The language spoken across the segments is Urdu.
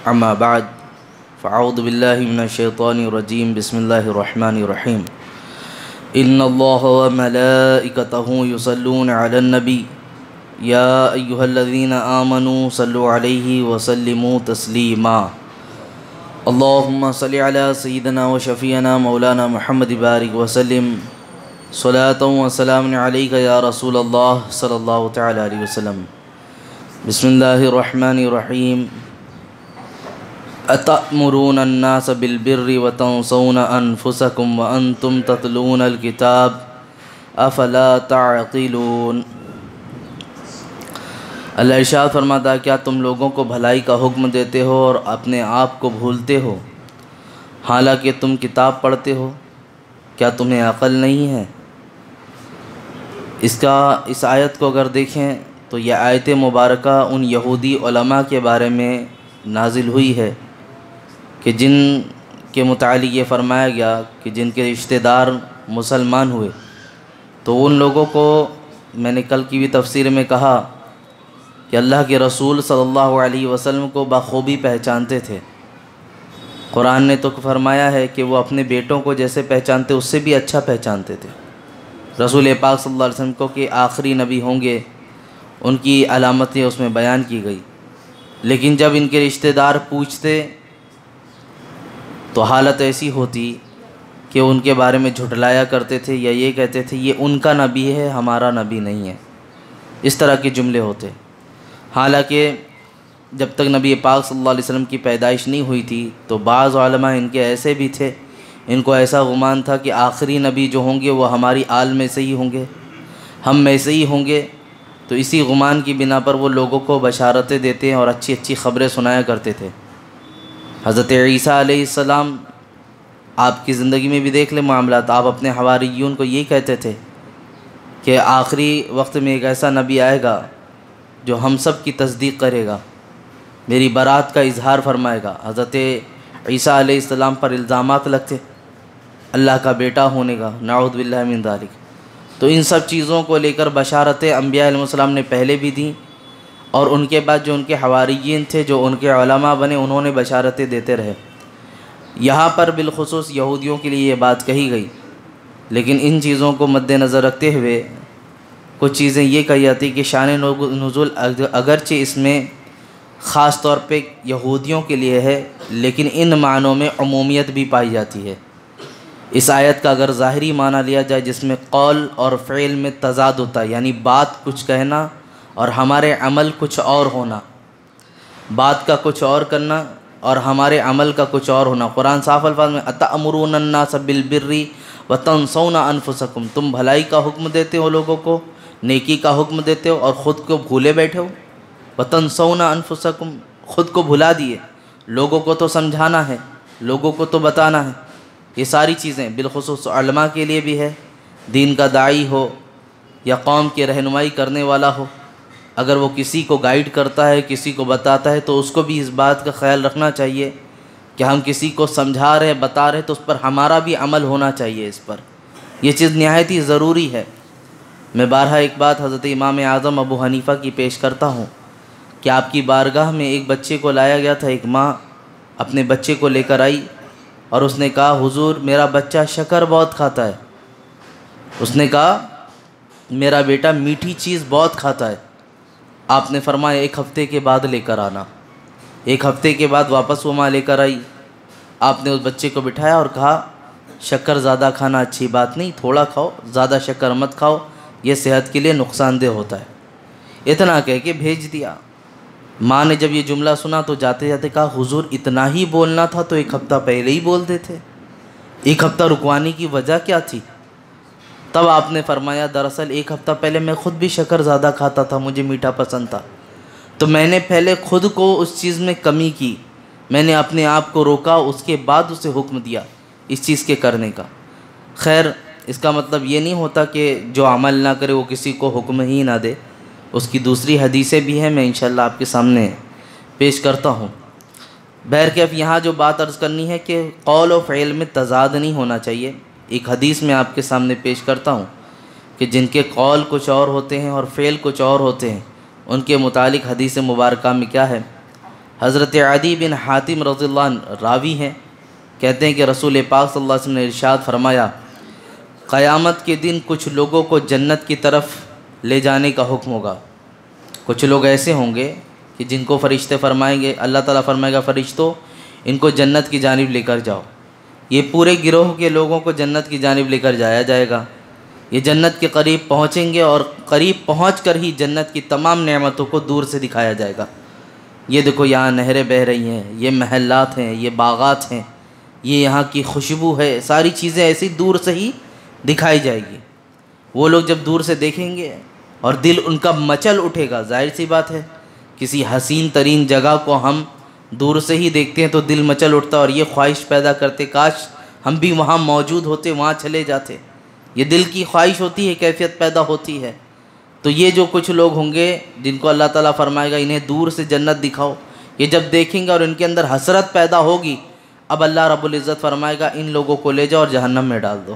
اما بعد فاعوذ باللہ من الشیطان الرجیم بسم اللہ الرحمن الرحیم ان اللہ وملائکتہ یصلون علی النبی یا ایہا الذین آمنوا صلوا علیہ وسلموا تسلیما اللہم صلی علی سیدنا و شفیعنا مولانا محمد بارک وسلم صلاۃ و سلام علیک یا رسول اللہ صلی اللہ تعالی علیہ وسلم۔ بسم اللہ الرحمن الرحیم۔ اتأمرون الناس بالبر وتنسون انفسکم وانتم تتلون الکتاب افلا تعقلون۔ اللہ ارشاد فرماتا ہے، کیا تم لوگوں کو بھلائی کا حکم دیتے ہو اور اپنے آپ کو بھولتے ہو حالانکہ تم کتاب پڑھتے ہو؟ کیا تمہیں عقل نہیں ہے؟ اس آیت کو اگر دیکھیں تو یہ آیت مبارکہ ان یہودی علماء کے بارے میں نازل ہوئی ہے کہ جن کے متعلق یہ فرمایا گیا کہ جن کے رشتہ دار مسلمان ہوئے تو ان لوگوں کو میں نے کل کی بھی تفسیر میں کہا کہ اللہ کے رسول صلی اللہ علیہ وسلم کو بخوبی پہچانتے تھے۔ قرآن نے تو فرمایا ہے کہ وہ اپنے بیٹوں کو جیسے پہچانتے اس سے بھی اچھا پہچانتے تھے۔ رسول پاک صلی اللہ علیہ وسلم کو کہ آخری نبی ہوں گے، ان کی علامتیں اس میں بیان کی گئی، لیکن جب ان کے رشتہ دار پوچھتے تو حالت ایسی ہوتی کہ ان کے بارے میں جھٹلایا کرتے تھے یا یہ کہتے تھے یہ ان کا نبی ہے، ہمارا نبی نہیں ہے، اس طرح کے جملے ہوتے۔ حالانکہ جب تک نبی پاک صلی اللہ علیہ وسلم کی پیدائش نہیں ہوئی تھی تو بعض علماء ان کے ایسے بھی تھے، ان کو ایسا گمان تھا کہ آخری نبی جو ہوں گے وہ ہماری آل میں سے ہی ہوں گے، ہم میں سے ہی ہوں گے، تو اسی گمان کی بنا پر وہ لوگوں کو بشارتیں دیتے ہیں اور اچھی اچھی خبریں سنایا کرتے تھے۔ حضرت عیسیٰ علیہ السلام آپ کی زندگی میں بھی دیکھ لیں معاملات، آپ اپنے حواریون کو یہی کہتے تھے کہ آخری وقت میں ایک ایسا نبی آئے گا جو ہم سب کی تصدیق کرے گا، میری برات کا اظہار فرمائے گا۔ حضرت عیسیٰ علیہ السلام پر الزامات لگتے اللہ کا بیٹا ہونے کا، نعوذ باللہ من ذالک۔ تو ان سب چیزوں کو لے کر بشارتیں انبیاء علیہ السلام نے پہلے بھی دیں، اور ان کے بعد جو ان کے حواریین تھے، جو ان کے علماء بنے، انہوں نے بشارتیں دیتے رہے۔ یہاں پر بالخصوص یہودیوں کے لیے یہ بات کہی گئی، لیکن ان چیزوں کو مد نظر رکھتے ہوئے کچھ چیزیں یہ کہی جاتی کہ شان نزول اگرچہ اس میں خاص طور پہ یہودیوں کے لیے ہے، لیکن ان معنوں میں عمومیت بھی پائی جاتی ہے۔ اس آیت کا اگر ظاہری معنی لیا جائے جس میں قول اور فعل میں تضاد ہوتا ہے، یعنی بات کچھ کہنا اور ہمارے عمل کچھ اور ہونا، بات کا کچھ اور کرنا اور ہمارے عمل کا کچھ اور ہونا۔ قرآن صاف الفاظ میں اتأمرون الناس بالبر وتنسون انفسکم، تم بھلائی کا حکم دیتے ہو، لوگوں کو نیکی کا حکم دیتے ہو اور خود کو بھولے بیٹھے ہو۔ وتنسون انفسکم، خود کو بھلا دیے، لوگوں کو تو سمجھانا ہے، لوگوں کو تو بتانا ہے۔ یہ ساری چیزیں بالخصوص علماء کے لیے بھی ہے، دین کا داعی ہو یا قوم کی رہنمائی کرنے والا ہو، اگر وہ کسی کو گائیڈ کرتا ہے، کسی کو بتاتا ہے، تو اس کو بھی اس بات کا خیال رکھنا چاہیے کہ ہم کسی کو سمجھا رہے ہیں، بتا رہے ہیں، تو اس پر ہمارا بھی عمل ہونا چاہیے۔ اس پر یہ چیز نہایت ہی ضروری ہے۔ میں بارہا ایک بات حضرت امام اعظم ابو حنیفہ کی پیش کرتا ہوں کہ آپ کی بارگاہ میں ایک بچے کو لایا گیا تھا، ایک ماں اپنے بچے کو لے کر آئی اور اس نے کہا حضور میرا بچہ شکر بہت کھاتا ہے، اس نے کہا میرا بیٹا میٹھی چیز بہت کھاتا ہے۔ آپ نے فرمایا ایک ہفتے کے بعد لے کر آنا۔ ایک ہفتے کے بعد واپس وہ ماں لے کر آئی، آپ نے اس بچے کو بٹھایا اور کہا شکر زیادہ کھانا اچھی بات نہیں، تھوڑا کھاؤ، زیادہ شکر مت کھاؤ، یہ صحت کے لیے نقصان دہ ہوتا ہے۔ اتنا کہہ کے بھیج دیا۔ ماں نے جب یہ جملہ سنا تو جاتے جاتے کہا حضور اتنا ہی بولنا تھا تو ایک ہفتہ پہلے ہی بول دیتے، ایک ہفتہ رکوانے کی وجہ کیا تھی؟ تب آپ نے فرمایا دراصل ایک ہفتہ پہلے میں خود بھی شکر زیادہ کھاتا تھا، مجھے میٹھا پسند تھا، تو میں نے پہلے خود کو اس چیز میں کمی کی، میں نے اپنے آپ کو روکا، اس کے بعد اسے حکم دیا اس چیز کے کرنے کا۔ خیر اس کا مطلب یہ نہیں ہوتا کہ جو عمل نہ کرے وہ کسی کو حکم ہی نہ دے، اس کی دوسری حدیثیں بھی ہیں، میں انشاءاللہ آپ کے سامنے پیش کرتا ہوں۔ بہرکیف یہاں جو بات عرض کرنی ہے کہ قول و فعل میں تضاد نہیں ہونا چاہیے۔ ایک حدیث میں آپ کے سامنے پیش کرتا ہوں کہ جن کے قول کچھ اور ہوتے ہیں اور فعل کچھ اور ہوتے ہیں، ان کے متعلق حدیث مبارکہ میں کیا ہے؟ حضرت عدی بن حاتم رضی اللہ عنہ راوی ہیں، کہتے ہیں کہ رسول پاک صلی اللہ علیہ وسلم نے ارشاد فرمایا، قیامت کے دن کچھ لوگوں کو جنت کی طرف لے جانے کا حکم ہوگا۔ کچھ لوگ ایسے ہوں گے کہ جن کو فرشتے فرمائیں گے، اللہ تعالیٰ فرمائے گا فرشتوں ان کو جنت کی جانب لے کر جاؤ۔ یہ پورے گروہ کے لوگوں کو جنت کی جانب لے کر جایا جائے گا۔ یہ جنت کے قریب پہنچیں گے اور قریب پہنچ کر ہی جنت کی تمام نعمتوں کو دور سے دکھایا جائے گا۔ یہ دیکھو یہاں نہریں بہہ رہی ہیں، یہ محلات ہیں، یہ باغات ہیں، یہ یہاں کی خوشبو ہے، ساری چیزیں ایسی دور سے ہی دکھائی جائے گی۔ وہ لوگ جب دور سے دیکھیں گے اور دل ان کا مچل اٹھے گا، ظاہر سی بات ہے کسی حسین ترین جگہ کو ہم دور سے ہی دیکھتے ہیں تو دل مچل اٹھتا اور یہ خواہش پیدا کرتے کاش ہم بھی وہاں موجود ہوتے، وہاں چلے جاتے۔ یہ دل کی خواہش ہوتی ہے، کیفیت پیدا ہوتی ہے۔ تو یہ جو کچھ لوگ ہوں گے جن کو اللہ تعالیٰ فرمائے گا انہیں دور سے جنت دکھاؤ، یہ جب دیکھیں گے اور ان کے اندر حسرت پیدا ہوگی، اب اللہ رب العزت فرمائے گا ان لوگوں کو لے جاؤ اور جہنم میں ڈال دو۔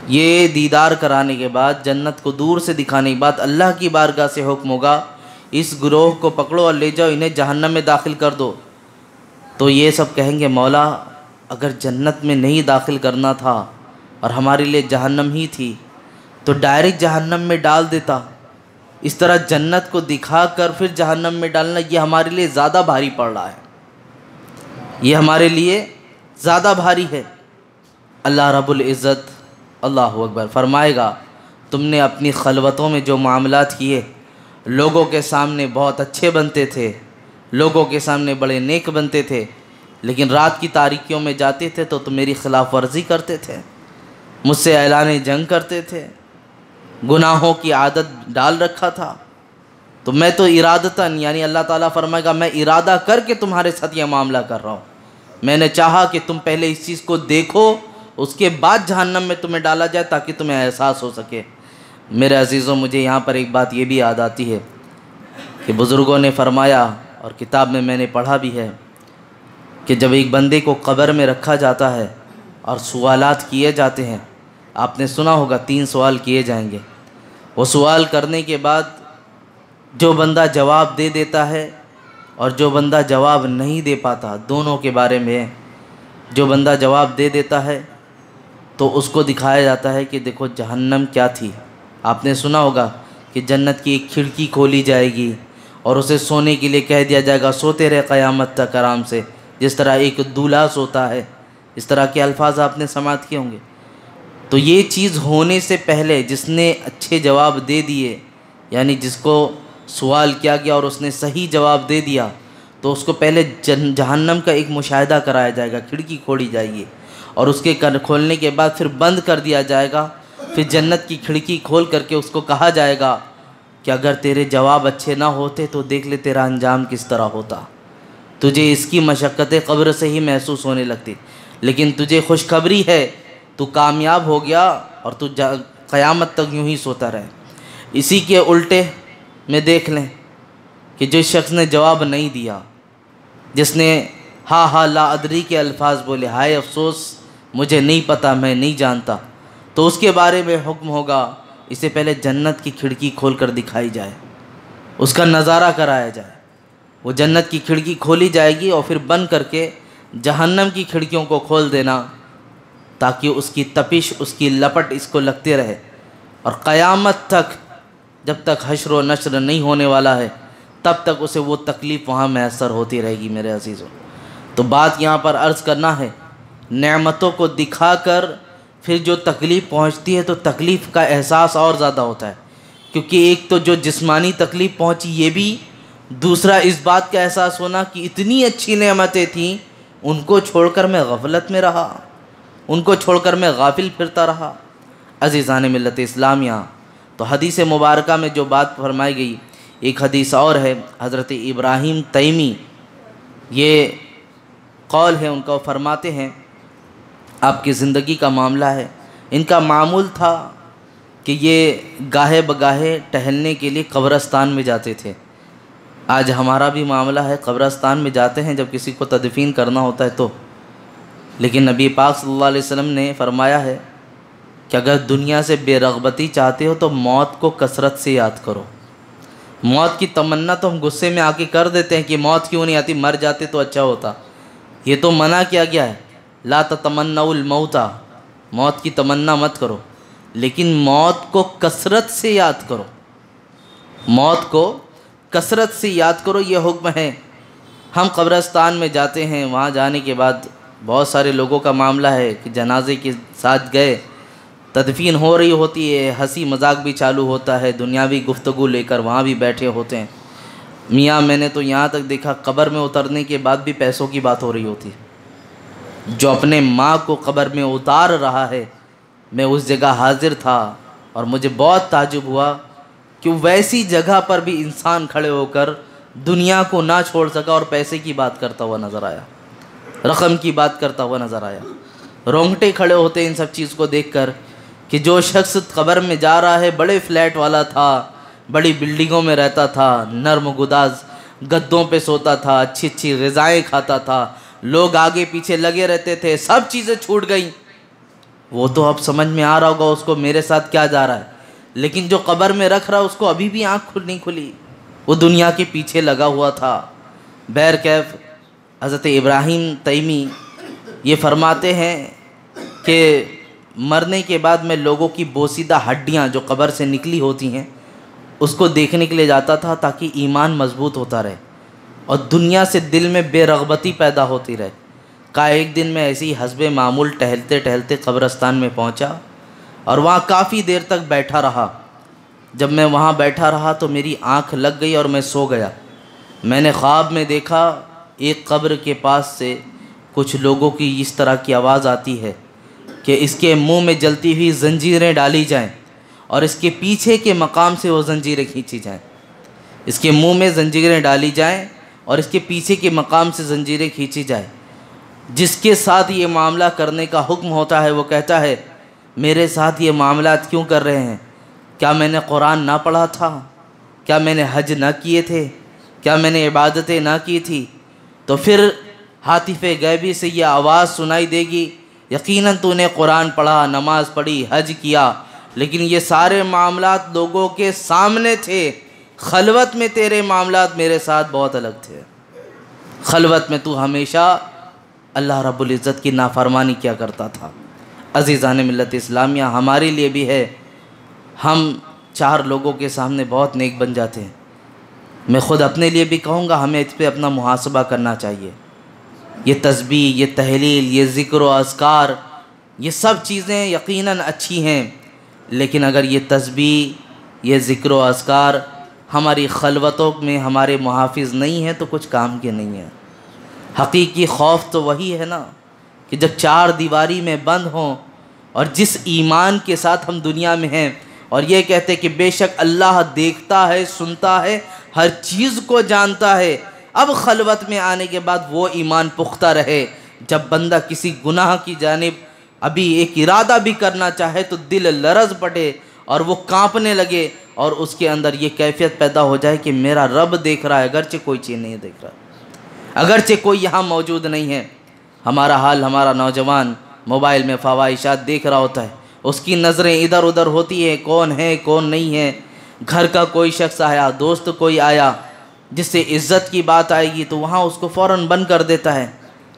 یہ دیدار کرانے کے بعد، جنت کو دور سے دکھانے کے بعد اللہ کی بارگاہ سے حکم ہوگا اس گروہ کو پکڑو اور لے جاؤ، انہیں جہنم میں داخل کر دو۔ تو یہ سب کہیں گے مولا اگر جنت میں نہیں داخل کرنا تھا اور ہمارے لیے جہنم ہی تھی تو ڈائریکٹ جہنم میں ڈال دیتا۔ اس طرح جنت کو دکھا کر پھر جہنم میں ڈالنا یہ ہمارے لیے زیادہ بھاری پڑ رہا ہے، یہ ہمارے لیے زیادہ بھاری ہے۔ اللہ رب العزت اللہ اکبر فرمائے گا تم نے اپنی خلوتوں میں جو معاملات کیے، لوگوں کے سامنے بہت اچھے بنتے تھے، لوگوں کے سامنے بڑے نیک بنتے تھے، لیکن رات کی تاریکیوں میں جاتے تھے تو تم میری خلاف ورزی کرتے تھے، مجھ سے اعلان جنگ کرتے تھے، گناہوں کی عادت ڈال رکھا تھا۔ تو میں تو ارادتاً، یعنی اللہ تعالیٰ فرمائے گا میں ارادہ کر کے تمہارے ساتھ یہ معاملہ کر رہا ہوں۔ میں نے چاہا کہ تم پہلے اس چیز کو دیکھو، اس کے بعد جہنم میں تمہیں ڈالا جائے تاکہ تمہیں احساس ہو سکے۔ میرے عزیزوں مجھے یہاں پر ایک بات یہ بھی یاد آتی ہے کہ بزرگوں نے فرمایا اور کتاب میں نے پڑھا بھی ہے کہ جب ایک بندے کو قبر میں رکھا جاتا ہے اور سوالات کیے جاتے ہیں، آپ نے سنا ہوگا 3 سوال کیے جائیں گے۔ وہ سوال کرنے کے بعد جو بندہ جواب دے دیتا ہے اور جو بندہ جواب نہیں دے پاتا، دونوں کے بارے میں جو بندہ جواب دے دیتا ہے تو اس کو دکھایا جاتا ہے کہ دیکھو جہنم کیا تھی۔ آپ نے سنا ہوگا کہ جنت کی ایک کھڑکی کھولی جائے گی اور اسے سونے کے لیے کہہ دیا جائے گا سوتے رہے قیامت تک آرام سے، جس طرح ایک دولہا سوتا ہے۔ اس طرح کے الفاظ آپ نے سماعت کیے ہوں گے۔ تو یہ چیز ہونے سے پہلے جس نے اچھے جواب دے دیے، یعنی جس کو سوال کیا گیا اور اس نے صحیح جواب دے دیا، تو اس کو پہلے جہنم کا ایک مشاہدہ کرایا جائے گا، کھڑکی کھولی جائے گی اور اس کے کھولنے کے بعد پھر بند کر دیا جائے گا۔ پھر جنت کی کھڑکی کھول کر کے اس کو کہا جائے گا کہ اگر تیرے جواب اچھے نہ ہوتے تو دیکھ لے تیرا انجام کس طرح ہوتا، تجھے اس کی مشقتیں قبر سے ہی محسوس ہونے لگتی، لیکن تجھے خوشخبری ہے تو کامیاب ہو گیا اور تو قیامت تک یوں ہی سوتا رہے۔ اسی کے الٹے میں دیکھ لیں کہ جو شخص نے جواب نہیں دیا، جس نے ہاں ہاں لا ادری کے الفاظ بولے، ہائے افسوس مجھے نہیں پتا، میں نہیں جانتا، تو اس کے بارے میں حکم ہوگا اسے پہلے جنت کی کھڑکی کھول کر دکھائی جائے، اس کا نظارہ کرایا جائے۔ وہ جنت کی کھڑکی کھولی جائے گی اور پھر بند کر کے جہنم کی کھڑکیوں کو کھول دینا تاکہ اس کی تپش، اس کی لپٹ اس کو لگتے رہے، اور قیامت تک جب تک حشر و نشر نہیں ہونے والا ہے تب تک اسے وہ تکلیف وہاں میسر ہوتی رہے گی۔ میرے عزیزوں تو بات یہاں پر عرض کرنا ہے، نعمتوں کو دکھا کر پھر جو تکلیف پہنچتی ہے تو تکلیف کا احساس اور زیادہ ہوتا ہے، کیونکہ ایک تو جو جسمانی تکلیف پہنچی یہ بھی، دوسرا اس بات کا احساس ہونا کہ اتنی اچھی نعمتیں تھیں ان کو چھوڑ کر میں غفلت میں رہا، ان کو چھوڑ کر میں غافل پھرتا رہا۔ عزیزان ملت اسلامیہ، تو حدیث مبارکہ میں جو بات فرمائی گئی، ایک حدیث اور ہے، حضرت ابراہیم تیمی یہ قول ہے ان کا، فرماتے ہیں آپ کی زندگی کا معاملہ ہے، ان کا معمول تھا کہ یہ گاہے بگاہے ٹہلنے کے لیے قبرستان میں جاتے تھے۔ آج ہمارا بھی معاملہ ہے، قبرستان میں جاتے ہیں جب کسی کو تدفین کرنا ہوتا ہے تو، لیکن نبی پاک صلی اللہ علیہ وسلم نے فرمایا ہے کہ اگر دنیا سے بے رغبتی چاہتے ہو تو موت کو کثرت سے یاد کرو، موت کی تمنا تو ہم غصے میں آ کے کر دیتے ہیں کہ موت کیوں نہیں آتی، مر جاتے تو اچھا ہوتا۔ یہ تو منع کیا گیا ہے، لا تتمنوا الموت، موت کی تمنا مت کرو، لیکن موت کو کثرت سے یاد کرو، موت کو کثرت سے یاد کرو، یہ حکم ہے۔ ہم قبرستان میں جاتے ہیں، وہاں جانے کے بعد بہت سارے لوگوں کا معاملہ ہے کہ جنازے کے ساتھ گئے، تدفین ہو رہی ہوتی ہے، ہنسی مذاق بھی چالو ہوتا ہے، دنیاوی گفتگو لے کر وہاں بھی بیٹھے ہوتے ہیں۔ میاں میں نے تو یہاں تک دیکھا قبر میں اترنے کے بعد بھی پیسوں کی بات ہو رہی ہوتی ہے۔ جو اپنے ماں کو قبر میں اتار رہا ہے، میں اس جگہ حاضر تھا اور مجھے بہت تعجب ہوا کہ ویسی جگہ پر بھی انسان کھڑے ہو کر دنیا کو نہ چھوڑ سکا اور پیسے کی بات کرتا ہوا نظر آیا، رقم کی بات کرتا ہوا نظر آیا۔ رونگٹے کھڑے ہوتے ہیں ان سب چیز کو دیکھ کر کہ جو شخص قبر میں جا رہا ہے بڑے فلیٹ والا تھا، بڑی بلڈنگوں میں رہتا تھا، نرم گداز گدوں پہ سوتا تھا، اچھی اچھی غذائیں کھاتا تھا، لوگ آگے پیچھے لگے رہتے تھے، سب چیزیں چھوٹ گئیں۔ وہ تو اب سمجھ میں آ رہا ہوگا اس کو میرے ساتھ کیا جا رہا ہے، لیکن جو قبر میں رکھ رہا اس کو ابھی بھی آنکھ نہیں کھلی، وہ دنیا کے پیچھے لگا ہوا تھا۔ بہرکیف حضرت ابراہیم تیمی یہ فرماتے ہیں کہ مرنے کے بعد میں لوگوں کی بوسیدہ ہڈیاں جو قبر سے نکلی ہوتی ہیں اس کو دیکھنے کے لیے جاتا تھا تاکہ ایمان مضبوط ہوتا رہے اور دنیا سے دل میں بے رغبتی پیدا ہوتی رہے۔ کہا ایک دن میں ایسی حسب معمول ٹہلتے ٹہلتے قبرستان میں پہنچا اور وہاں کافی دیر تک بیٹھا رہا۔ جب میں وہاں بیٹھا رہا تو میری آنکھ لگ گئی اور میں سو گیا۔ میں نے خواب میں دیکھا ایک قبر کے پاس سے کچھ لوگوں کی اس طرح کی آواز آتی ہے کہ اس کے منہ میں جلتی ہوئی زنجیریں ڈالی جائیں اور اس کے پیچھے کے مقام سے وہ زنجیریں کھینچی جائیں، اس کے منہ میں زنجیریں ڈالی جائیں اور اس کے پیچھے کے مقام سے زنجیریں کھینچی جائیں۔ جس کے ساتھ یہ معاملہ کرنے کا حکم ہوتا ہے وہ کہتا ہے میرے ساتھ یہ معاملات کیوں کر رہے ہیں؟ کیا میں نے قرآن نہ پڑھا تھا؟ کیا میں نے حج نہ کیے تھے؟ کیا میں نے عبادتیں نہ کی تھی؟ تو پھر ہاتف غیبی سے یہ آواز سنائی دے گی یقیناً تو نے قرآن پڑھا، نماز پڑھی، حج کیا، لیکن یہ سارے معاملات لوگوں کے سامنے تھے، خلوت میں تیرے معاملات میرے ساتھ بہت الگ تھے۔ خلوت میں تو ہمیشہ اللہ رب العزت کی نافرمانی کیا کرتا تھا۔ عزیزان ملت اسلامیہ، ہمارے لیے بھی ہے، ہم چار لوگوں کے سامنے بہت نیک بن جاتے ہیں۔ میں خود اپنے لیے بھی کہوں گا ہمیں اس پہ اپنا محاسبہ کرنا چاہیے۔ یہ تسبیح، یہ تحلیل، یہ ذکر و اذکار، یہ سب چیزیں یقیناً اچھی ہیں، لیکن اگر یہ تسبیح، یہ ذکر و اذکار ہماری خلوتوں میں ہمارے محافظ نہیں ہیں تو کچھ کام کے نہیں ہیں۔ حقیقی خوف تو وہی ہے نا کہ جب چار دیواری میں بند ہوں اور جس ایمان کے ساتھ ہم دنیا میں ہیں اور یہ کہتے کہ بے شک اللہ دیکھتا ہے، سنتا ہے، ہر چیز کو جانتا ہے، اب خلوت میں آنے کے بعد وہ ایمان پختہ رہے۔ جب بندہ کسی گناہ کی جانب ابھی ایک ارادہ بھی کرنا چاہے تو دل لرز پڑے اور وہ کانپنے لگے اور اس کے اندر یہ کیفیت پیدا ہو جائے کہ میرا رب دیکھ رہا ہے اگرچہ کوئی چیز نہیں دیکھ رہا، اگرچہ کوئی یہاں موجود نہیں ہے۔ ہمارا حال، ہمارا نوجوان موبائل میں فواہشات دیکھ رہا ہوتا ہے، اس کی نظریں ادھر ادھر ہوتی ہیں، کون ہے کون نہیں ہے۔ گھر کا کوئی شخص آیا، دوست کوئی آیا جس سے عزت کی بات آئے گی تو وہاں اس کو فوراً بند کر دیتا ہے،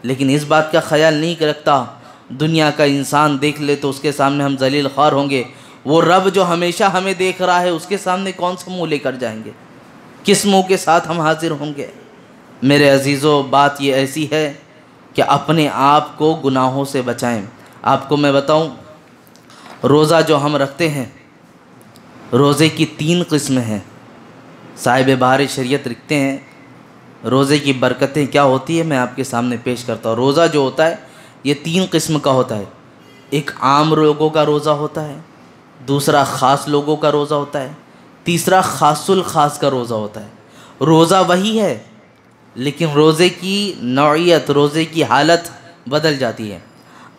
لیکن اس بات کا خیال نہیں رکھتا دنیا کا انسان دیکھ لے تو اس کے سامنے ہم ذلیل خوار ہوں گے، وہ رب جو ہمیشہ ہمیں دیکھ رہا ہے اس کے سامنے کون سا منہ لے کر جائیں گے، کس منہ کے ساتھ ہم حاضر ہوں گے۔ میرے عزیزو، بات یہ ایسی ہے کہ اپنے آپ کو گناہوں سے بچائیں۔ آپ کو میں بتاؤں، روزہ جو ہم رکھتے ہیں، روزے کی 3 قسمیں ہیں۔ صاحب بہار شریعت لکھتے ہیں روزے کی برکتیں کیا ہوتی ہیں، میں آپ کے سامنے پیش کرتا ہوں۔ روزہ جو ہوتا ہے یہ 3 قسم کا ہوتا ہے۔ ایک عام لوگوں کا روزہ ہوتا ہے، دوسرا خاص لوگوں کا روزہ ہوتا ہے، تیسرا خاص الخاص کا روزہ ہوتا ہے۔ روزہ وہی ہے لیکن روزے کی نوعیت، روزے کی حالت بدل جاتی ہے۔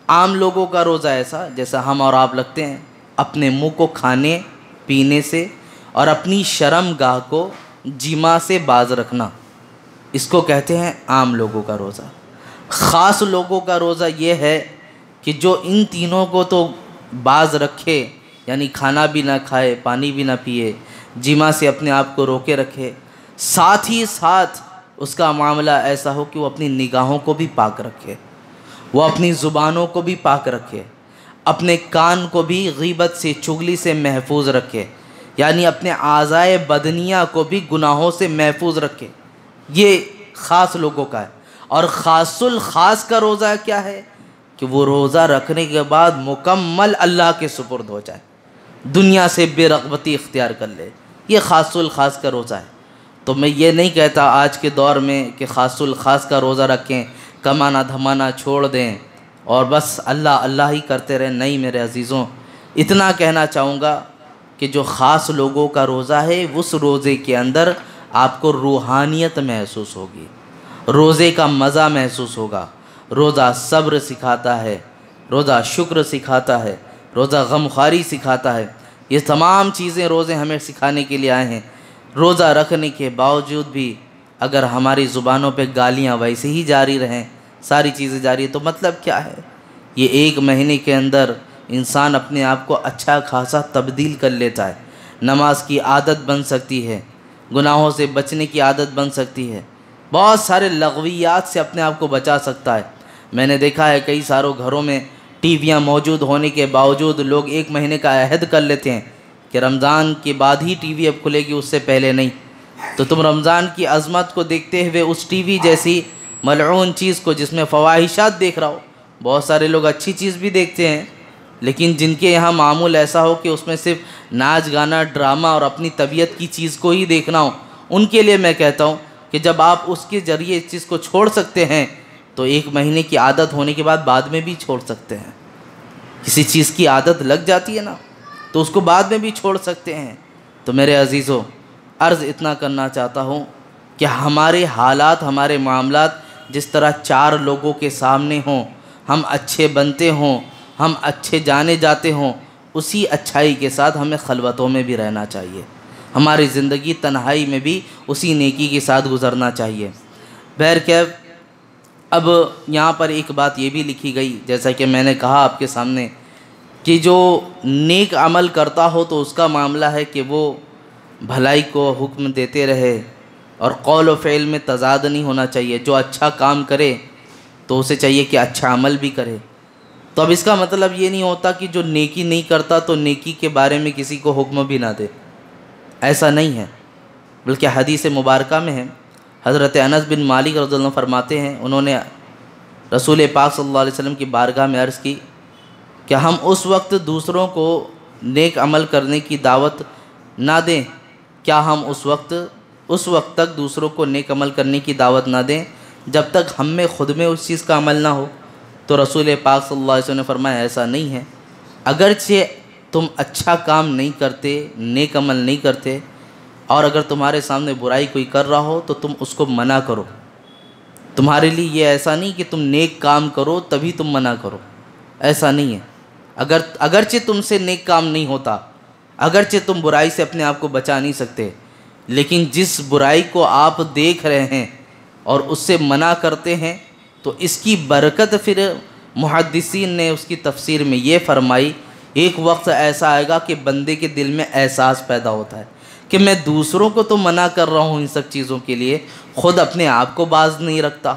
عام لوگوں کا روزہ ایسا جیسا ہم اور آپ لگتے ہیں، اپنے منہ کو کھانے پینے سے اور اپنی شرم گاہ کو جماع سے باز رکھنا، اس کو کہتے ہیں عام لوگوں کا روزہ۔ خاص لوگوں کا روزہ یہ ہے کہ جو ان تینوں کو تو باز رکھے، یعنی کھانا بھی نہ کھائے، پانی بھی نہ پیے، جمع سے اپنے آپ کو روکے رکھے، ساتھ ہی ساتھ اس کا معاملہ ایسا ہو کہ وہ اپنی نگاہوں کو بھی پاک رکھے، وہ اپنی زبانوں کو بھی پاک رکھے، اپنے کان کو بھی غیبت سے، چغلی سے محفوظ رکھے، یعنی اپنے اعضائے بدنیہ کو بھی گناہوں سے محفوظ رکھے۔ یہ خاص لوگوں کا ہے۔ اور خاص الخاص کا روزہ کیا ہے کہ وہ روزہ رکھنے کے بعد مکمل اللہ کے سپرد ہو جائے، دنیا سے بے رغبتی اختیار کر لے۔ یہ خاص الخاص کا روزہ ہے۔ تو میں یہ نہیں کہتا آج کے دور میں کہ خاص الخاص کا روزہ رکھیں، کمانا دھمانا چھوڑ دیں اور بس اللہ اللہ ہی کرتے رہیں۔ نہیں میرے عزیزوں، اتنا کہنا چاہوں گا کہ جو خاص لوگوں کا روزہ ہے، اس روزے کے اندر آپ کو روحانیت محسوس ہوگی، روزے کا مزہ محسوس ہوگا۔ روزہ صبر سکھاتا ہے، روزہ شکر سکھاتا ہے، روزہ غمخواری سکھاتا ہے۔ یہ تمام چیزیں روزے ہمیں سکھانے کے لیے آئے ہیں۔ روزہ رکھنے کے باوجود بھی اگر ہماری زبانوں پہ گالیاں ویسے ہی جاری رہیں، ساری چیزیں جاری، تو مطلب کیا ہے؟ یہ ایک مہینے کے اندر انسان اپنے آپ کو اچھا خاصا تبدیل کر لیتا ہے۔ نماز کی عادت بن سکتی ہے، گناہوں سے بچنے کی عادت بن سکتی ہے، بہت سارے لغویات سے اپنے آپ کو بچا سکتا ہے۔ میں نے دیکھا ہے کئی ساروں گھروں میں ٹی ویاں موجود ہونے کے باوجود لوگ ایک مہینے کا عہد کر لیتے ہیں کہ رمضان کے بعد ہی ٹی وی اب کھلے گی، اس سے پہلے نہیں۔ تو تم رمضان کی عظمت کو دیکھتے ہوئے اس ٹی وی جیسی ملعون چیز کو جس میں فواہشات دیکھ رہا ہو، بہت سارے لوگ اچھی چیز بھی دیکھتے ہیں، لیکن جن کے یہاں معمول ایسا ہو کہ اس میں صرف ناچ گانا ڈرامہ اور اپنی طبیعت کی چیز کو ہی دیکھنا ہو، ان کے لیے میں کہتا ہوں کہ جب آپ اس کے ذریعے اس چیز کو چھوڑ سکتے ہیں تو ایک مہینے کی عادت ہونے کے بعد میں بھی چھوڑ سکتے ہیں۔ کسی چیز کی عادت لگ جاتی ہے نا تو اس کو بعد میں بھی چھوڑ سکتے ہیں۔ تو میرے عزیزوں، عرض اتنا کرنا چاہتا ہوں کہ ہمارے حالات، ہمارے معاملات جس طرح چار لوگوں کے سامنے ہوں، ہم اچھے بنتے ہوں، ہم اچھے جانے جاتے ہوں، اسی اچھائی کے ساتھ ہمیں خلوتوں میں بھی رہنا چاہیے، ہماری زندگی تنہائی میں بھی اسی نیکی کے ساتھ گزرنا چاہیے۔ بہرکیف اب یہاں پر ایک بات یہ بھی لکھی گئی، جیسا کہ میں نے کہا آپ کے سامنے، کہ جو نیک عمل کرتا ہو تو اس کا معاملہ ہے کہ وہ بھلائی کو حکم دیتے رہے اور قول و فعل میں تضاد نہیں ہونا چاہیے۔ جو اچھا کام کرے تو اسے چاہیے کہ اچھا عمل بھی کرے۔ تو اب اس کا مطلب یہ نہیں ہوتا کہ جو نیکی نہیں کرتا تو نیکی کے بارے میں کسی کو حکم بھی نہ دے، ایسا نہیں ہے۔ بلکہ حدیث مبارکہ میں ہے، حضرت انس بن مالک رضی اللہ عنہ فرماتے ہیں، انہوں نے رسول پاک صلی اللہ علیہ وسلم کی بارگاہ میں عرض کی کہ ہم اس وقت دوسروں کو نیک عمل کرنے کی دعوت نہ دیں، کیا ہم اس وقت تک دوسروں کو نیک عمل کرنے کی دعوت نہ دیں جب تک ہم میں خود میں اس چیز کا عمل نہ ہو؟ تو رسول پاک صلی اللہ علیہ وسلم نے فرمایا ایسا نہیں ہے، اگرچہ تم اچھا کام نہیں کرتے، نیک عمل نہیں کرتے، اور اگر تمہارے سامنے برائی کوئی کر رہا ہو تو تم اس کو منع کرو۔ تمہارے لیے یہ ایسا نہیں کہ تم نیک کام کرو تبھی تم منع کرو، ایسا نہیں ہے۔ اگرچہ تم سے نیک کام نہیں ہوتا، اگرچہ تم برائی سے اپنے آپ کو بچا نہیں سکتے، لیکن جس برائی کو آپ دیکھ رہے ہیں اور اس سے منع کرتے ہیں تو اس کی برکت پھر محدثین نے اس کی تفسیر میں یہ فرمائی، ایک وقت ایسا آئے گا کہ بندے کے دل میں احساس پیدا ہوتا ہے کہ میں دوسروں کو تو منع کر رہا ہوں ان سب چیزوں کے لیے، خود اپنے آپ کو باز نہیں رکھتا۔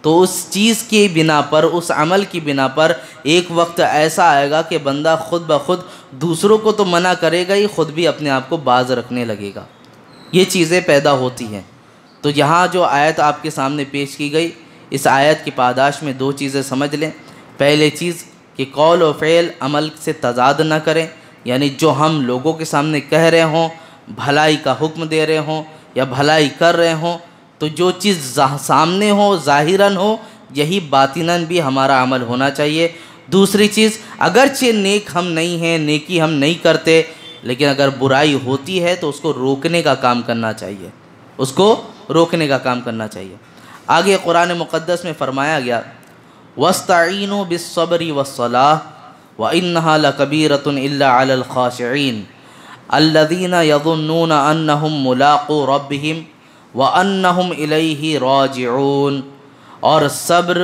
تو اس چیز کی بنا پر، اس عمل کی بنا پر ایک وقت ایسا آئے گا کہ بندہ خود بخود دوسروں کو تو منع کرے گا ہی، خود بھی اپنے آپ کو باز رکھنے لگے گا۔ یہ چیزیں پیدا ہوتی ہیں۔ تو یہاں جو آیت آپ کے سامنے پیش کی گئی، اس آیت کی پاداش میں دو چیزیں سمجھ لیں۔ پہلے چیز کہ قول و فعل عمل سے تضاد نہ کریں، یعنی جو ہم لوگوں کے سامنے کہہ رہے ہوں، بھلائی کا حکم دے رہے ہوں یا بھلائی کر رہے ہوں، تو جو چیز سامنے ہو، ظاہراً ہو، یہی باطناً بھی ہمارا عمل ہونا چاہیے۔ دوسری چیز، اگرچہ نیک ہم نہیں ہیں، نیکی ہم نہیں کرتے، لیکن اگر برائی ہوتی ہے تو اس کو روکنے کا کام کرنا چاہیے، اس کو روکنے کا کام کرنا چاہیے۔ آگے قرآن مقدس میں فرمایا گیا وَاسْتَعِینُوا بِالصَّبْرِ وَالصَّلَاةِ وَإِنَّهَا لَكَبِیرَةٌ إِلَّا عَلَى الْخَاشِعِينَ الَّذِينَ يَظُنُّونَ أَنَّهُمْ مُلَاقُو رَبِّهِمْ وَأَنَّهُمْ إِلَيْهِ رَاجِعُونَ، اور صبر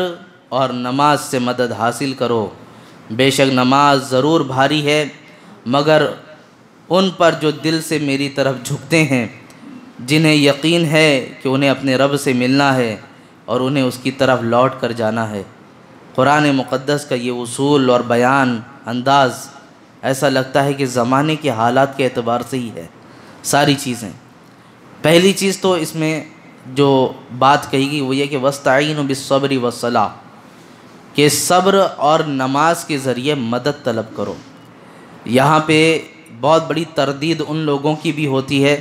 اور نماز سے مدد حاصل کرو، بے شک نماز ضرور بھاری ہے مگر ان پر جو دل سے میری طرف جھکتے ہیں، جنہیں یقین ہے کہ انہیں اپنے رب سے ملنا ہے اور انہیں اس کی طرف لوٹ کر جانا ہے۔ قرآن مقدس کا یہ اصول اور بیان انداز ایسا لگتا ہے کہ زمانے کے حالات کے اعتبار سے ہی ہے ساری چیزیں۔ پہلی چیز تو اس میں جو بات کہی گئی وہ یہ کہ وَاسْتَعِینُوا بِالصَّبْرِ وَالصَّلَاةِ، کہ صبر اور نماز کے ذریعے مدد طلب کرو۔ یہاں پہ بہت بڑی تردید ان لوگوں کی بھی ہوتی ہے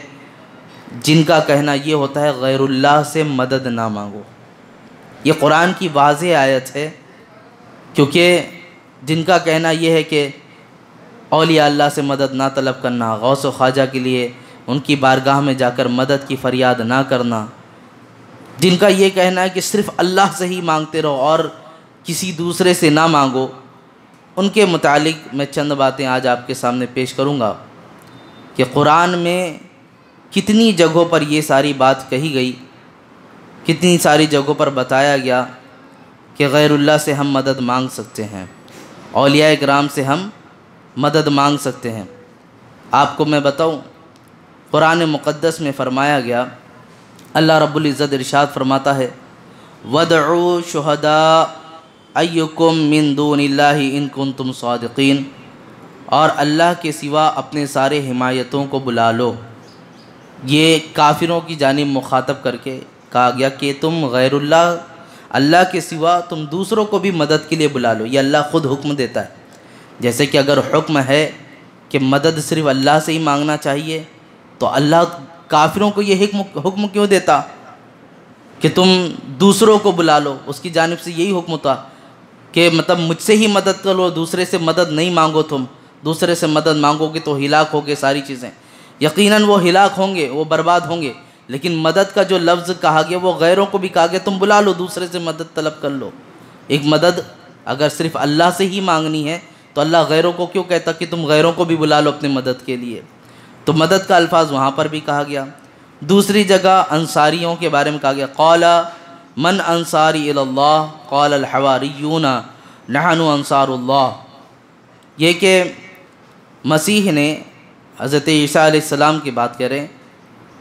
جن کا کہنا یہ ہوتا ہے غیر اللہ سے مدد نہ مانگو۔ یہ قرآن کی واضح آیت ہے، کیونکہ جن کا کہنا یہ ہے کہ اولیاء اللہ سے مدد نہ طلب کرنا، غوث و خواجہ کے لیے ان کی بارگاہ میں جا کر مدد کی فریاد نہ کرنا، جن کا یہ کہنا ہے کہ صرف اللہ سے ہی مانگتے رہو اور کسی دوسرے سے نہ مانگو، ان کے متعلق میں چند باتیں آج آپ کے سامنے پیش کروں گا کہ قرآن میں کتنی جگہوں پر یہ ساری بات کہی گئی، کتنی ساری جگہوں پر بتایا گیا کہ غیر اللہ سے ہم مدد مانگ سکتے ہیں، اولیاء کرام سے ہم مدد مانگ سکتے ہیں۔ آپ کو میں بتاؤں، قرآن مقدس میں فرمایا گیا، اللہ رب العزت ارشاد فرماتا ہے وَادْعُوا شُهَدَاءَکُم مِّن دُونِ اللہِ إِن كُنتُمْ صَادِقِينَ، اور اللہ کے سوا اپنے سارے حمایتوں کو بلا لو۔ یہ کافروں کی جانب مخاطب کر کے کہا گیا کہ تم غیر اللہ کے سوا تم دوسروں کو بھی مدد کے لیے بلا لو۔ یہ اللہ خود حکم دیتا ہے۔ جیسے کہ اگر حکم ہے کہ مدد صرف اللہ سے ہی مانگنا چاہیے تو اللہ کافروں کو یہ حکم کیوں دیتا کہ تم دوسروں کو بلا لو؟ اس کی جانب سے یہی حکم تھا کہ مطلب مجھ سے ہی مدد کر لو، دوسرے سے مدد نہیں مانگو، تم دوسرے سے مدد مانگو گے تو ہلاک ہوگے ساری چیزیں۔ یقیناً وہ ہلاک ہوں گے، وہ برباد ہوں گے، لیکن مدد کا جو لفظ کہا گیا وہ غیروں کو بھی کہا گیا، تم بلا لو، دوسرے سے مدد طلب کر لو۔ ایک مدد اگر صرف اللہ سے ہی مانگنی ہے تو اللہ غیروں کو کیوں کہتا کہ تم غیروں کو بھی بلا لو اپنے مدد کے لیے؟ تو مدد کا الفاظ وہاں پر بھی کہا گیا۔ دوسری جگہ انصاریوں کے بارے میں کہا گیا قال من انصاری الی اللہ قال الحواریون نحن انصار اللہ۔ یہ کہ مسیح نے، حضرت عیسیٰ علیہ السلام کی بات کریں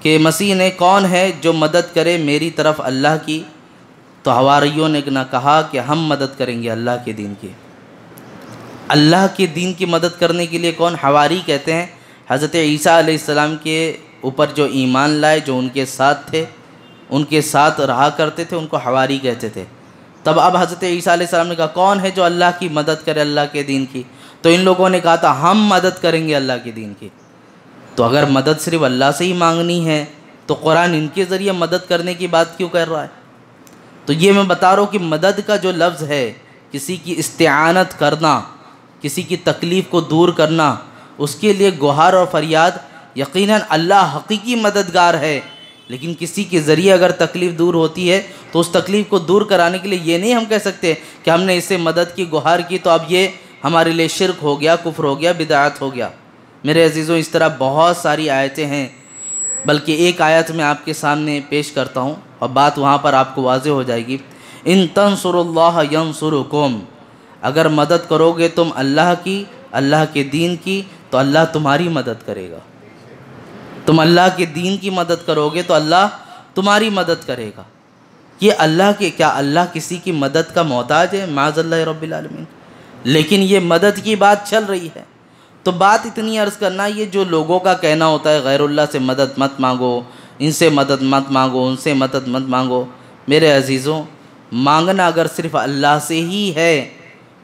کہ مسیح نے کون ہے جو مدد کرے میری طرف اللہ کی، تو حواریوں نے نہ کہا کہ ہم مدد کریں گے اللہ کے دین کی۔ اللہ کے دین کی مدد کرنے کے لیے کون؟ حواری کہتے ہیں حضرت عیسیٰ علیہ السلام کے اوپر جو ایمان لائے، جو ان کے ساتھ تھے، ان کے ساتھ رہا کرتے تھے، ان کو حواری کہتے تھے۔ تب اب حضرت عیسیٰ علیہ السلام نے کہا کون ہے جو اللہ کی مدد کرے اللہ کے دین کی؟ تو ان لوگوں نے کہا تھا ہم مدد کریں گے اللہ کے دین کی۔ تو اگر مدد صرف اللہ سے ہی مانگنی ہے تو قرآن ان کے ذریعے مدد کرنے کی بات کیوں کر رہا ہے؟ تو یہ میں بتا رہا ہوں کہ مدد کا جو لفظ ہے، کسی کی استعانت کرنا، کسی کی تکلیف کو دور کرنا، اس کے لیے گہار اور فریاد، یقیناً اللہ حقیقی مددگار ہے، لیکن کسی کے ذریعے اگر تکلیف دور ہوتی ہے تو اس تکلیف کو دور کرانے کے لیے یہ نہیں ہم کہہ سکتے کہ ہم نے اس سے مدد کی، گہار کی تو اب یہ ہمارے لیے شرک ہو گیا، کفر ہو گیا، بدعت ہو گیا۔ میرے عزیزوں، اس طرح بہت ساری آیتیں ہیں، بلکہ ایک آیت میں آپ کے سامنے پیش کرتا ہوں اور بات وہاں پر آپ کو واضح ہو جائے گی۔ ان تنصروا اللہ ینصرکم، اگر مدد کرو گے تم اللہ کی، اللہ کے دین کی، تو اللہ تمہاری مدد کرے گا۔ تم اللہ کے دین کی مدد کرو گے تو اللہ تمہاری مدد کرے گا۔ یہ اللہ کے، کیا اللہ کسی کی مدد کا محتاج ہے؟ معاذ اللہ رب العالمین۔ لیکن یہ مدد کی بات چل رہی ہے تو بات اتنی عرض کرنا، یہ جو لوگوں کا کہنا ہوتا ہے غیر اللہ سے مدد مت مانگو، ان سے مدد مت مانگو، ان سے مدد مت مانگو، میرے عزیزوں مانگنا اگر صرف اللہ سے ہی ہے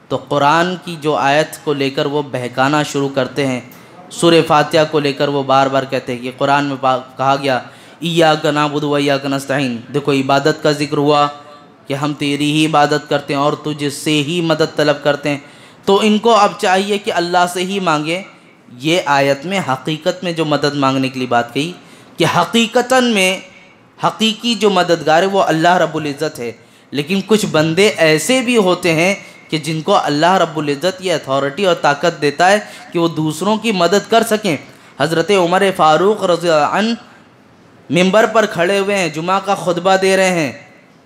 تو قرآن کی جو آیت کو لے کر وہ بہکانا شروع کرتے ہیں، سورہ فاتحہ کو لے کر وہ بار بار کہتے ہیں کہ قرآن میں کہا گیا ایاک نعبد و ایاک نستعین، دیکھو عبادت کا ذکر ہوا کہ ہم تیری ہی عبادت کرتے ہیں اور تجھ سے ہی مدد طلب کرتے ہیں، تو ان کو اب چاہیے کہ اللہ سے ہی مانگیں۔ یہ آیت میں حقیقت میں جو مدد مانگنے کے لیے بات کہی کہ حقیقتاً میں حقیقی جو مددگار ہے وہ اللہ رب العزت ہے، لیکن کچھ بندے ایسے بھی ہوتے ہیں کہ جن کو اللہ رب العزت یہ اتھارٹی اور طاقت دیتا ہے کہ وہ دوسروں کی مدد کر سکیں۔ حضرت عمر فاروق رضی اللہ عنہ ممبر پر کھڑے ہوئے ہیں، جمعہ کا خطبہ دے رہے ہیں،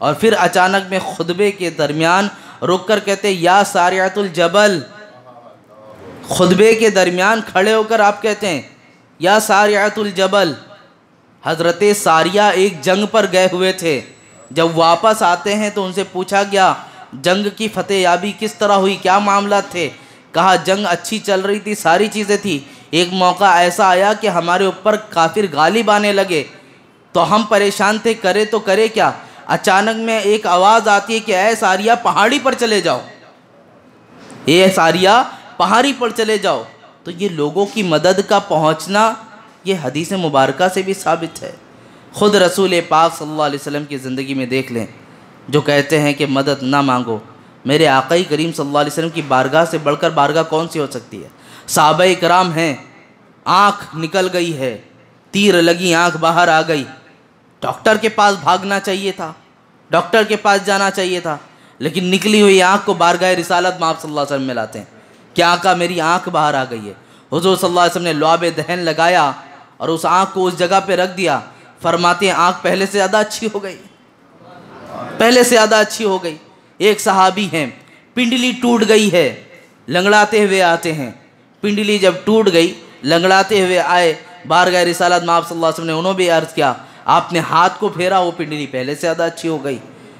اور پھر اچانک میں خطبے کے درمیان رک کر کہتے ہیں یا سارعۃ الجبل، خطبے کے درمیان کھڑے ہو کر آپ کہتے ہیں یا ساریۃ الجبل، حضرت ساریہ ایک جنگ پر گئے ہوئے تھے، جب واپس آتے ہیں تو ان سے پوچھا گیا جنگ کی فتح یابی کس طرح ہوئی، کیا معاملات تھے؟ کہا جنگ اچھی چل رہی تھی، ساری چیزیں تھی، ایک موقع ایسا آیا کہ ہمارے اوپر کافر غالب آنے لگے تو ہم پریشان تھے، کرے تو کرے کیا؟ اچانک میں ایک آواز آتی ہے کہ اے ساریہ پہاڑی پر چلے جاؤ، اے ساریہ پہاڑی پر چلے جاؤ۔ تو یہ لوگوں کی مدد کا پہنچنا یہ حدیث مبارکہ سے بھی ثابت ہے۔ خود رسول پاک صلی اللہ علیہ وسلم کی زندگی میں دیکھ لیں، جو کہتے ہیں کہ مدد نہ مانگو، میرے آقای کریم صلی اللہ علیہ وسلم کی بارگاہ سے بڑھ کر بارگاہ کون سی ہو سکتی ہے؟ صحابہ کرام ہیں، آنکھ نکل گئی ہے، تیر لگی، آنکھ باہر آ گئی، ڈاکٹر کے پاس بھاگنا چاہیے تھا، ڈاکٹر کے پاس جانا چاہیے تھا، لیکن نکلی ہوئی آنکھ کو بارگاہ رسالت میں آپ صلی اللہ علیہ وسلم میں لاتے ہیں کہ آقا میری آنکھ باہر آ گئی ہے۔ حضور صلی اللہ علیہ وسلم نے لعاب دہن لگایا اور اس آنکھ کو اس جگہ پہ رکھ دیا، فرماتے ہیں آنکھ پہلے سے زیادہ اچھی ہو گئی، پہلے سے زیادہ اچھی ہو گئی۔ ایک صحابی ہیں، پنڈلی ٹوٹ گئی ہے، لنگڑاتے ہوئے آتے ہیں، پنڈلی جب ٹوٹ گئی لنگڑاتے ہوئے آئے بارگاہ رسالت میں آپ صلی اللہ علیہ وسلم نے انہوں بھی عرض کیا، آپ نے ہاتھ کو پھیرا، وہ پنڈلی پہلے سے زیادہ اچھی ہو گئی۔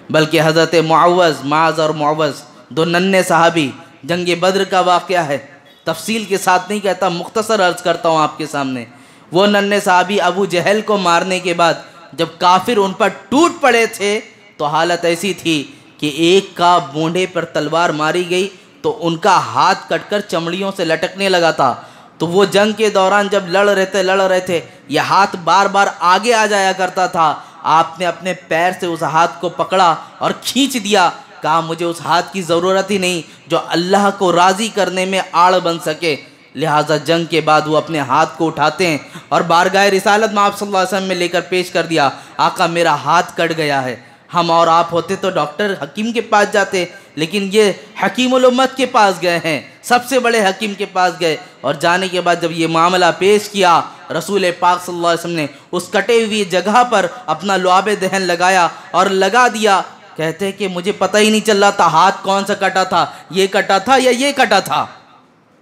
بلکہ حضرت معاذ اور معوذ دو ننھے صحابی، جنگ بدر کا واقعہ ہے، تفصیل کے ساتھ نہیں کہتا، مختصر عرض کرتا ہوں آپ کے سامنے۔ وہ ننھے صحابی ابو جہل کو مارنے کے بعد جب کافر ان پر ٹوٹ پڑے تھے تو حالت ایسی تھی کہ ایک کا مونڈے پر تلوار ماری گئی تو ان کا ہاتھ کٹ کر چمڑیوں سے لٹکنے لگا تھا۔ تو وہ جنگ کے دوران جب لڑ رہے تھے یہ ہاتھ بار بار آگے آ جایا کرتا تھا، آپ نے اپنے پیر سے اس ہاتھ کو پکڑا اور کھینچ دیا، کہا مجھے اس ہاتھ کی ضرورت ہی نہیں جو اللہ کو راضی کرنے میں آڑ بن سکے۔ لہٰذا جنگ کے بعد وہ اپنے ہاتھ کو اٹھاتے ہیں اور بارگاہ رسالت میں آپ صلی اللہ علیہ وسلم میں لے کر پیش کر دیا، آقا میرا ہاتھ کٹ گیا ہے۔ ہم اور آپ ہوتے تو ڈاکٹر حکیم کے پاس جاتے، لیکن یہ حکیم الامت کے پاس گئے ہیں، سب سے بڑے حکیم کے پاس گئے، اور جانے کے بعد جب یہ معاملہ پیش کیا رسول پاک صلی اللہ علیہ وسلم نے اس کٹے ہوئی جگہ پر اپنا لعاب دہن لگایا اور لگا دیا۔ کہتے ہیں کہ مجھے پتہ ہی نہیں چل رہا تھا ہاتھ کون سا کٹا تھا، یہ کٹا تھا یا یہ کٹا تھا۔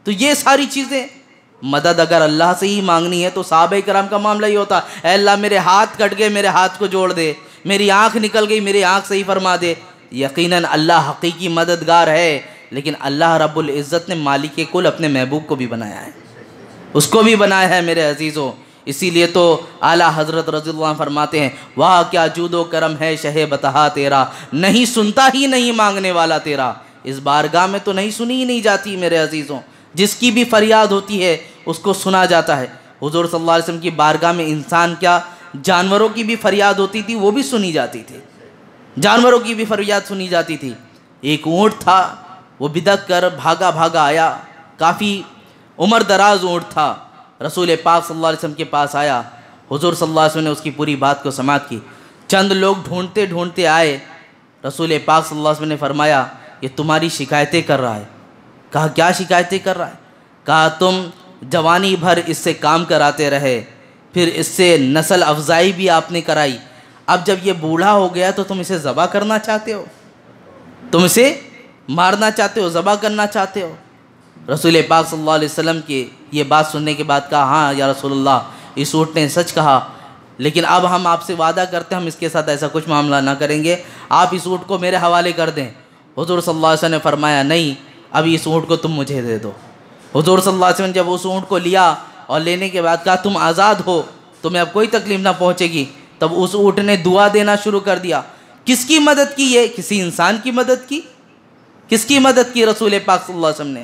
تو یہ ساری چیزیں مدد اگر اللہ سے ہی مانگنی ہے تو صحابہ کرام کا معاملہ یہ ہوتا، اے اللہ میرے ہاتھ کٹ گئے، میرے ہاتھ کو جوڑ دے، میری آنکھ نکل گئی، میری آنکھ صحیح فرما دے۔ یقیناً اللہ حقیقی مددگار ہے، لیکن اللہ رب العزت نے مالک کل اپنے محبوب کو بھی بنایا ہے، اس کو بھی بنایا ہے میرے عزیزوں۔ اسی لیے تو اعلیٰ حضرت رضی اللہ عنہ فرماتے ہیں واہ کیا جود و کرم ہے شہ بتہا تیرا، نہیں سنتا ہی نہیں مانگنے والا تیرا۔ اس بارگاہ میں تو نہیں سنی ہی نہیں جاتی میرے عزیزوں، جس کی بھی فریاد ہوتی ہے اس کو سنا جاتا ہے۔ حضور صلی اللہ علیہ وسلم کی بارگاہ میں انسان کیا جانوروں کی بھی فریاد ہوتی تھی، وہ بھی سنی جاتی تھی، جانوروں کی بھی فریاد سنی جاتی تھی۔ ایک اونٹ تھا، وہ بدک کر بھاگا آیا، کافی عمر دراز اونٹ تھا، رسول پاک صلی اللہ علیہ وسلم کے پاس آیا، حضور صلی اللہ علیہ وسلم نے اس کی پوری بات کو سماعت کی۔ چند لوگ ڈھونڈتے آئے، رسول پاک صلی اللہ علیہ وسلم نے فرمایا یہ تمہاری شکایتیں کر رہا ہے۔ کہا کیا شکایتیں کر رہا ہے؟ کہا تم جوانی بھر اس سے کام کراتے رہے، پھر اس سے نسل افزائی بھی آپ نے کرائی، اب جب یہ بوڑھا ہو گیا تو تم اسے ذبح کرنا چاہتے ہو، تم اسے مارنا چاہتے ہو، ذبح کرنا چاہتے ہو۔ رسول پاک صلی اللہ علیہ وسلم کی یہ بات سننے کے بعد کہا ہاں یا رسول اللہ اس اونٹ نے سچ کہا، لیکن اب ہم آپ سے وعدہ کرتے ہیں ہم اس کے ساتھ ایسا کچھ معاملہ نہ کریں گے، آپ اس اونٹ کو میرے حوالے کر دیں۔ حضور صلی اللہ علیہ وسلم نے فرمایا نہیں، اب اس اونٹ کو تم مجھے دے دو۔ حضور صلی اللہ علیہ وسلم جب اس اونٹ کو لیا اور لینے کے بعد کہا تم آزاد ہو، تمہیں اب کوئی تکلیف نہ پہنچے گی، تب اس اونٹ نے دعا دینا شروع کر دیا۔ کس کی مدد کی؟ یہ کسی انسان کی مدد کی؟ کس کی مدد کی رسول پاک صلی اللہ علیہ وسلم نے؟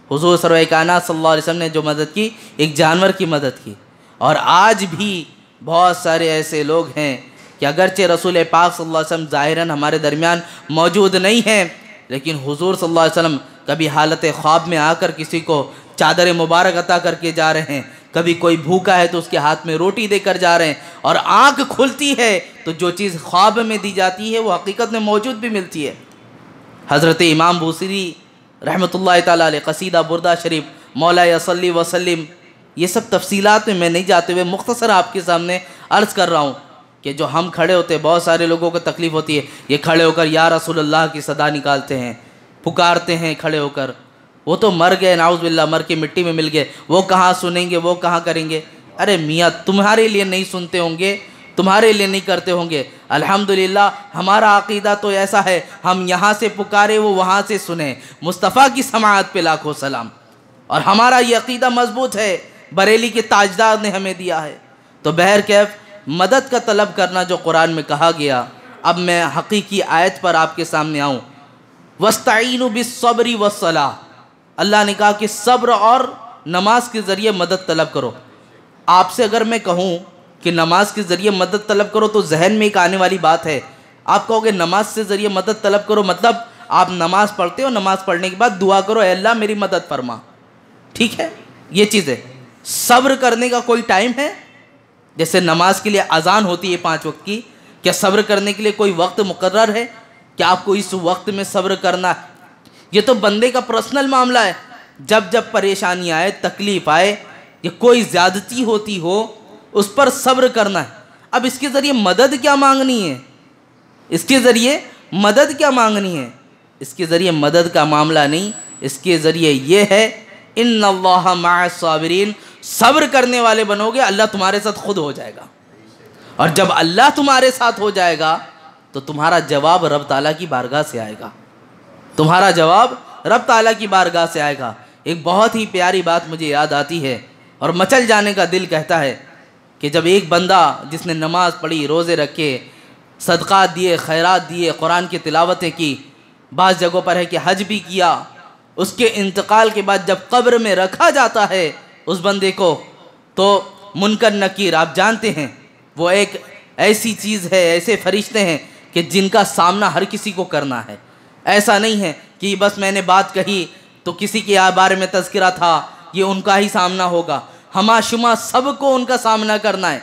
حضور سرور کائنات صلی اللہ علیہ وسلم نے جو مدد کی ایک جانور کی مدد کی۔ اور آج بھی بہت سارے ایسے لوگ ہیں کہ اگرچہ رسول پاک صلی اللہ علیہ وسلم ظاہراً ہمارے درمیان موجود نہیں ہیں، لیکن حضور صلی اللہ علیہ وسلم کبھی حالت خواب میں آ کر کسی کو چادر مبارک عطا کر کے جا رہے ہیں، کبھی کوئی بھوکا ہے تو اس کے ہاتھ میں روٹی دے کر جا رہے ہیں، اور آنکھ کھلتی ہے تو جو چیز خواب میں دی جاتی ہے وہ حقیقت میں موجود بھی ملتی ہے۔ حضرت امام بوصیری رحمۃ اللہ تعالیٰ علیہ قصیدہ بردہ شریف مولا صلی وسلم، یہ سب تفصیلات میں نہیں جاتے ہوئے مختصر آپ کے سامنے عرض کر رہا ہوں کہ جو ہم کھڑے ہوتے بہت سارے لوگوں کو تکلیف ہوتی ہے، یہ کھڑے ہو کر یا رسول اللہ کی صدا نکالتے ہیں، پکارتے ہیں کھڑے ہو کر، وہ تو مر گئے نعوذ باللہ، مر کے مٹی میں مل گئے، وہ کہاں سنیں گے، وہ کہاں کریں گے۔ ارے میاں تمہارے لیے نہیں سنتے ہوں گے، تمہارے لیے نہیں کرتے ہوں گے، الحمدللہ ہمارا عقیدہ تو ایسا ہے، ہم یہاں سے پکارے وہ وہاں سے سنیں، مصطفیٰ کی سماعت پہ لاکھوں سلام، اور ہمارا یہ عقیدہ مضبوط ہے، بریلی کے تاجدار نے ہمیں دیا ہے۔ تو بہرکیف مدد کا طلب کرنا جو قرآن میں کہا گیا، اب میں حقیقی آیت پر آپ کے سامنے آؤں۔ وَاسْتَعِينُوا بِالصَّبْرِ وَالصَّلَاةِ، اللہ نے کہا کہ صبر اور نماز کے ذریعے مدد طلب کرو۔ آپ سے اگر میں کہوں کہ نماز کے ذریعے مدد طلب کرو تو ذہن میں ایک آنے والی بات ہے، آپ کہو گے نماز سے ذریعے مدد طلب کرو مطلب آپ نماز پڑھتے ہو، نماز پڑھنے کے بعد دعا کرو اے اللہ میری مدد فرما، ٹھیک ہے یہ چیز ہے۔ صبر کرنے کا کوئی ٹائم ہے؟ جیسے نماز کے لیے اذان ہوتی ہے 5 وقت کی، کیا صبر کرنے کے لیے کوئی وقت مقرر ہے کہ آپ کو اس وقت میں صبر کرنا ہے؟ یہ تو بندے کا پرسنل معاملہ ہے، جب جب پریشانی آئے، تکلیف آئے یا کوئی زیادتی ہوتی ہو اس پر صبر کرنا ہے۔ اب اس کے ذریعے مدد کیا مانگنی ہے؟ اس کے ذریعے مدد کیا مانگنی ہے؟ اس کے ذریعے مدد کا معاملہ نہیں، اس کے ذریعے یہ ہے ان اللہ مع الصابرین، صبر کرنے والے بنو گے اللہ تمہارے ساتھ خود ہو جائے گا، اور جب اللہ تمہارے ساتھ ہو جائے گا تو تمہارا جواب رب تعالیٰ کی بارگاہ سے آئے گا، تمہارا جواب رب تعالیٰ کی بارگاہ سے آئے گا۔ ایک بہت ہی پیاری بات مجھے یاد آتی ہے اور مچل جانے کا دل کہتا ہے کہ جب ایک بندہ جس نے نماز پڑھی، روزے رکھے، صدقات دیے، خیرات دیے، قرآن کی تلاوتیں کی، بعض جگہوں پر ہے کہ حج بھی کیا، اس کے انتقال کے بعد جب قبر میں رکھا جاتا ہے اس بندے کو، تو منکر نکیر آپ جانتے ہیں وہ ایک ایسی چیز ہے، ایسے فرشتے ہیں کہ جن کا سامنا ہر کسی کو کرنا ہے۔ ایسا نہیں ہے کہ بس میں نے بات کہی تو کسی کے بارے میں تذکرہ تھا یہ ان کا ہی سامنا ہوگا، ہما شما سب کو ان کا سامنا کرنا ہے۔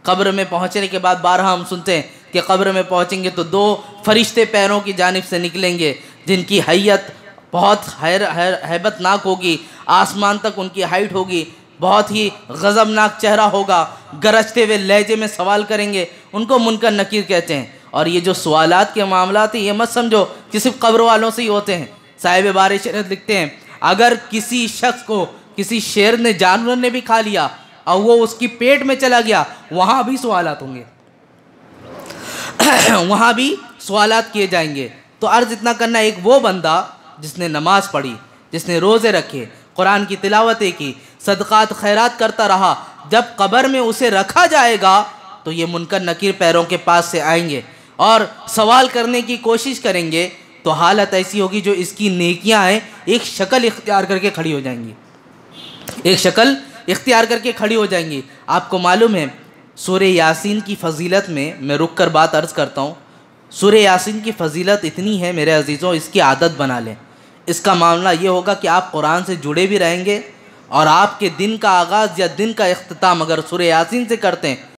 قبر میں پہنچنے کے بعد بارہا ہم سنتے ہیں کہ قبر میں پہنچیں گے تو 2 فرشتے پیروں کی جانب سے نکلیں گے جن کی حیت بہت ہیبت ناک ہوگی، آسمان تک ان کی ہائٹ ہوگی، بہت ہی غضبناک چہرہ ہوگا، گرجتے ہوئے لہجے میں سوال کریں گے، ان کو منکر نکیر کہتے ہیں۔ اور یہ جو سوالات کے معاملات ہیں یہ مت سمجھو کہ صرف قبر والوں سے ہی ہوتے ہیں۔ صاحب بار شریعت لکھتے ہیں اگر کسی شخص کو کسی شیر نے، جانور نے بھی کھا لیا اور وہ اس کی پیٹ میں چلا گیا، وہاں بھی سوالات ہوں گے، وہاں بھی سوالات کیے جائیں گے۔ تو عرض اتنا کرنا، ایک وہ بندہ جس نے نماز پڑھی، جس نے روزے رکھے، قرآن کی تلاوتیں کی، صدقات خیرات کرتا رہا، جب قبر میں اسے رکھا جائے گا تو یہ منکر نکیر پیروں کے پاس سے آئیں گے اور سوال کرنے کی کوشش کریں گے، تو حالت ایسی ہوگی جو اس کی نیکیاں ہیں ایک شکل اختیار کر کے کھڑی ہو جائیں گی، ایک شکل اختیار کر کے کھڑی ہو جائیں گی۔ آپ کو معلوم ہے سورہ یاسین کی فضیلت میں رک کر بات عرض کرتا ہوں، سورہ یاسین کی فضیلت اتنی ہے میرے عزیزوں، اس کی عادت بنا لیں۔ اس کا معاملہ یہ ہوگا کہ آپ قرآن سے جڑے بھی رہیں گے، اور آپ کے دن کا آغاز یا دن کا اختتام اگر سورہ یاسین سے کرتے ہیں